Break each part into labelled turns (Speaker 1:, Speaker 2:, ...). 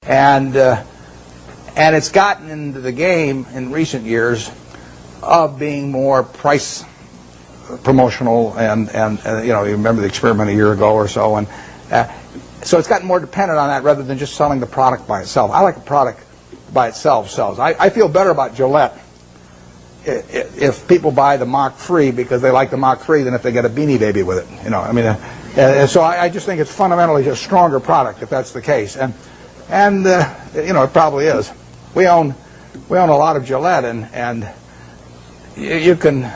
Speaker 1: And it's gotten into the game in recent years of being more price promotional, and you remember the experiment a year ago or so, and so it's gotten more dependent on that rather than just selling the product by itself. I like a product by itself sells. I feel better about Gillette if people buy the Mach 3 because they like the Mach 3 than if they get a Beanie Baby with it. So I just think it's fundamentally a stronger product if that's the case, and it probably is. We own a lot of Gillette, and you can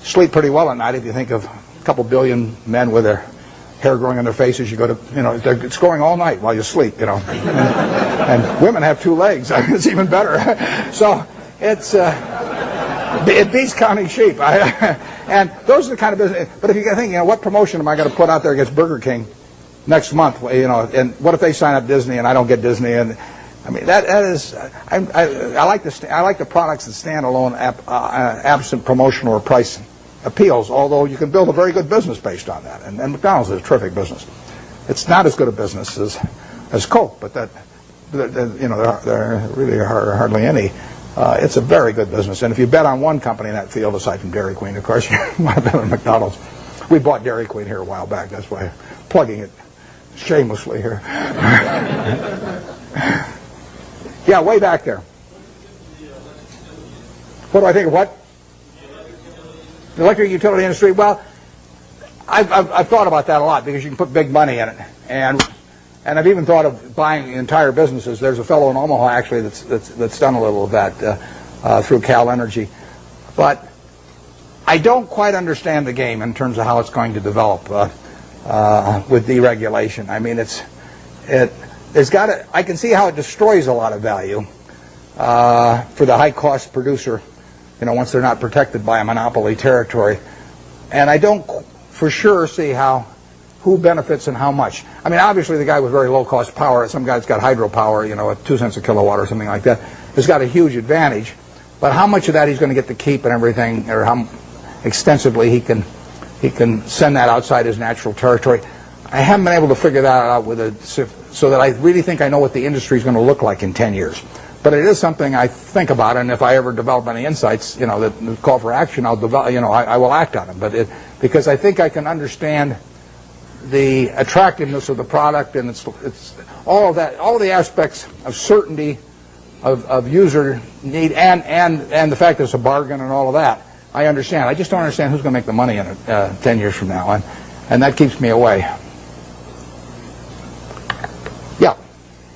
Speaker 1: sleep pretty well at night if you think of a couple billion men with their hair growing on their faces. You go to, it's growing all night while you sleep, and women have 2 legs. It's even better. So it beats counting sheep. And those are the kind of business. But if you think, what promotion am I going to put out there against Burger King next month? And what if they sign up Disney and I don't get Disney? And I mean, that is, I like the products that stand alone, absent promotional or price appeals, although you can build a very good business based on that. And McDonald's is a terrific business. It's not as good a business as Coke, but there really are hardly any. It's a very good business. And if you bet on one company in that field, aside from Dairy Queen, of course, you want to bet on McDonald's. We bought Dairy Queen here a while back. That's why I'm plugging it shamelessly here. Yeah, way back there. What do I think of what? The electric utility industry. Well, I've thought about that a lot because you can put big money in it, and I've even thought of buying entire businesses. There's a fellow in Omaha actually that's done a little of that through Cal Energy, but I don't quite understand the game in terms of how it's going to develop with deregulation. I mean, I can see how it destroys a lot of value for the high-cost producer, once they're not protected by a monopoly territory. And I don't for sure see who benefits and how much. I mean, obviously the guy with very low-cost power, some guy's got hydropower, at 2 cents a kilowatt or something like that, has got a huge advantage. But how much of that he's going to get to keep and everything, or how extensively he can send that outside his natural territory, I haven't been able to figure that out so that I really think I know what the industry is going to look like in 10 years. But it is something I think about, and if I ever develop any insights, that call for action, I'll develop. I will act on them. But because I think I can understand the attractiveness of the product, and it's all of that, all of the aspects of certainty, of user need, and the fact that it's a bargain and all of that. I understand. I just don't understand who's going to make the money in it 10 years from now, and that keeps me away. Yeah.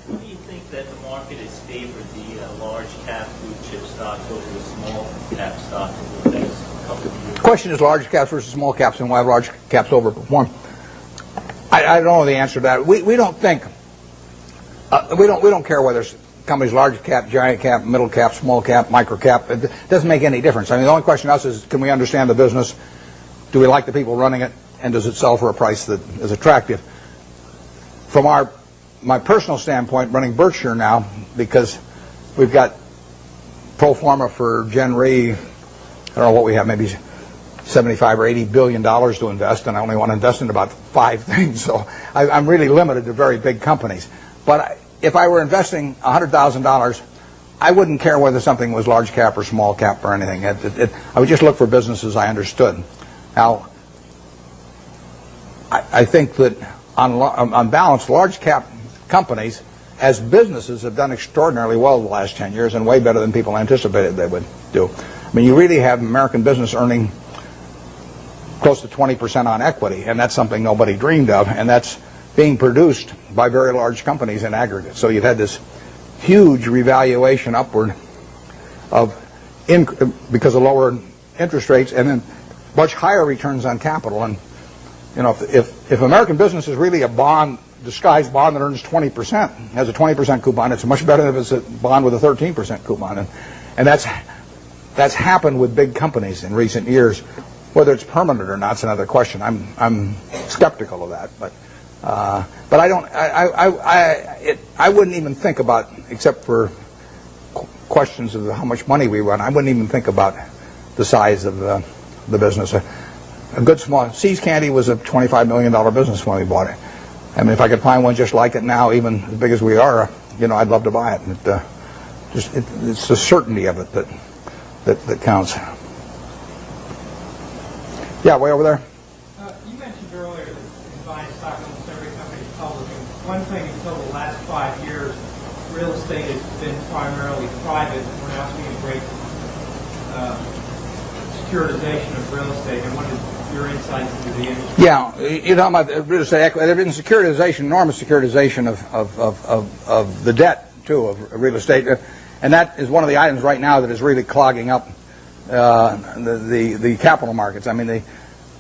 Speaker 2: Do you think that the market has favored the large cap blue chip stocks over the small cap stocks over the next couple of years?
Speaker 1: The question is large caps versus small caps, and why large caps overperform. I don't know the answer to that. We don't think we don't care whether companies large cap, giant cap, middle cap, small cap, micro cap. It doesn't make any difference. I mean, the only question to us is, can we understand the business? Do we like the people running it? And does it sell for a price that is attractive? From my personal standpoint, running Berkshire now, because we've got pro forma for Gen Re, I don't know what we have, maybe 75 or 80 billion dollars to invest, and I only want to invest in about 5 things. So I'm really limited to very big companies. But if I were investing $100,000, I wouldn't care whether something was large cap or small cap or anything. I would just look for businesses I understood. Now, I think that on balance, large cap companies as businesses have done extraordinarily well the last 10 years, and way better than people anticipated they would do. I mean, you really have American business earning close to 20% on equity, and that's something nobody dreamed of, and that's being produced by very large companies in aggregate. So you've had this huge revaluation upward because of lower interest rates, and then much higher returns on capital. And if American business is really a bond, disguised bond that earns 20%, has a 20% coupon, it's much better than if it's a bond with a 13% coupon. And that's happened with big companies in recent years. Whether it's permanent or not is another question. I'm skeptical of that, but I don't. I wouldn't even think about, except for questions of how much money we run. I wouldn't even think about the size of the business. A good small See's Candy was a $25 million business when we bought it. I mean, if I could find one just like it now, even as big as we are, I'd love to buy it. It's the certainty of it that counts. Yeah, way over there.
Speaker 3: You mentioned earlier that in buying stock, almost every company is public. And one thing until the last 5 years, real estate has been primarily private. We're now seeing a great securitization of real estate. I wondered your insights into the industry.
Speaker 1: Yeah, you're talking about real estate equity. There's been securitization, enormous securitization of the debt, too, of real estate. And that is one of the items right now that is really clogging up the capital markets. I mean,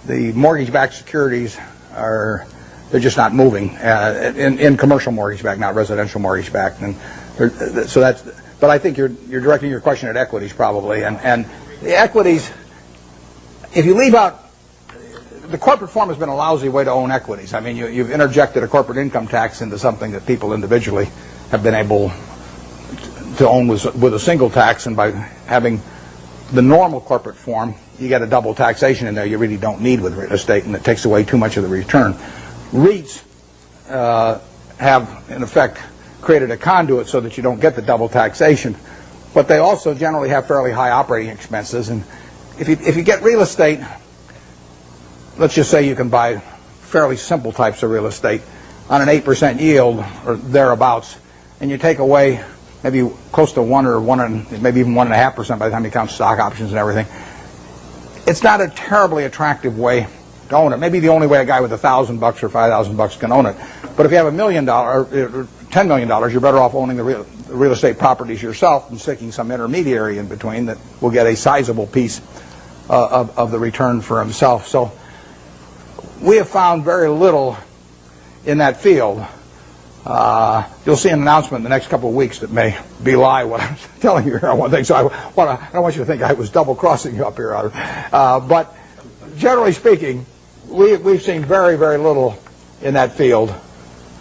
Speaker 1: the mortgage-backed securities they're just not moving in commercial mortgage-backed, not residential mortgage-backed. And so that's. But I think you're directing your question at equities probably, and the equities. If you leave out, the corporate form has been a lousy way to own equities. I mean, you've interjected a corporate income tax into something that people individually have been able to own with a single tax, and by having the normal corporate form, you get a double taxation in there you really don't need with real estate, and it takes away too much of the return. REITs have, in effect, created a conduit so that you don't get the double taxation, but they also generally have fairly high operating expenses. And if you get real estate, let's just say you can buy fairly simple types of real estate on an 8% yield or thereabouts, and you take away maybe close to 1 or 1, maybe even 1.5% by the time you count stock options and everything. It's not a terribly attractive way to own it. Maybe the only way a guy with $1,000 or $5,000 can own it. But if you have $1 million or $10 million, you're better off owning the real estate properties yourself and sticking some intermediary in between that will get a sizable piece of the return for himself. So we have found very little in that field. You'll see an announcement in the next couple of weeks that may belie what I'm telling you here on one thing. So I don't want you to think I was double-crossing you up here. But generally speaking, we've seen very, very little in that field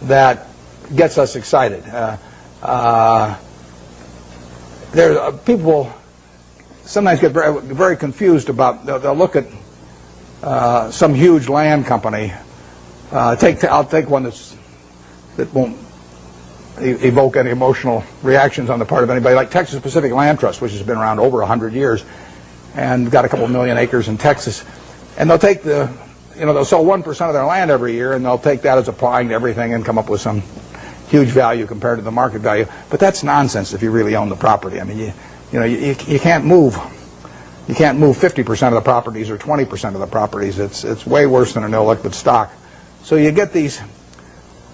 Speaker 1: that gets us excited. People sometimes get very, very confused about. They'll look at some huge land company. I'll take one that won't evoke any emotional reactions on the part of anybody, like Texas Pacific Land Trust, which has been around over 100 years and got a couple million acres in Texas. And they'll take they'll sell 1% of their land every year, and they'll take that as applying to everything and come up with some huge value compared to the market value. But that's nonsense if you really own the property. I mean, you can't move. You can't move 50% of the properties or 20% of the properties. It's way worse than an illiquid stock. So you get these.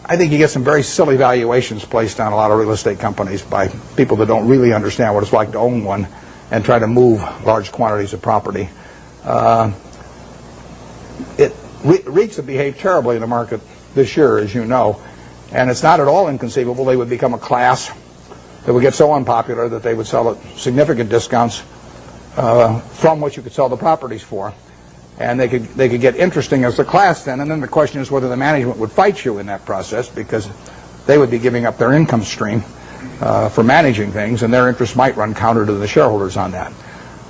Speaker 1: I think you get some very silly valuations placed on a lot of real estate companies by people that don't really understand what it's like to own one and try to move large quantities of property. REITs have behaved terribly in the market this year, as you know, and it's not at all inconceivable they would become a class that would get so unpopular that they would sell at significant discounts from what you could sell the properties for. And they could get interesting as a class then, and then the question is whether the management would fight you in that process, because they would be giving up their income stream for managing things, and their interests might run counter to the shareholders on that.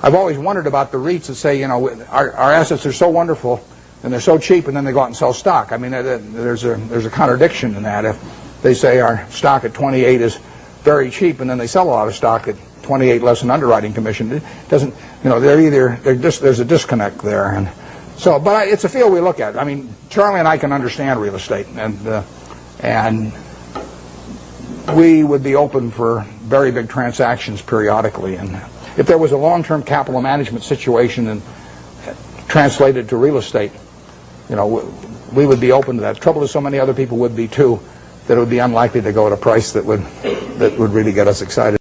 Speaker 1: I've always wondered about the REITs that say, our assets are so wonderful and they're so cheap, and then they go out and sell stock. I mean, there's a contradiction in that. If they say our stock at 28 is very cheap, and then they sell a lot of stock at 28 less an underwriting commission, it doesn't. There's a disconnect there, and so. But it's a field we look at. I mean, Charlie and I can understand real estate, and we would be open for very big transactions periodically. And if there was a long-term capital management situation and translated to real estate, we would be open to that. The trouble is, so many other people would be too, that it would be unlikely to go at a price that would really get us excited.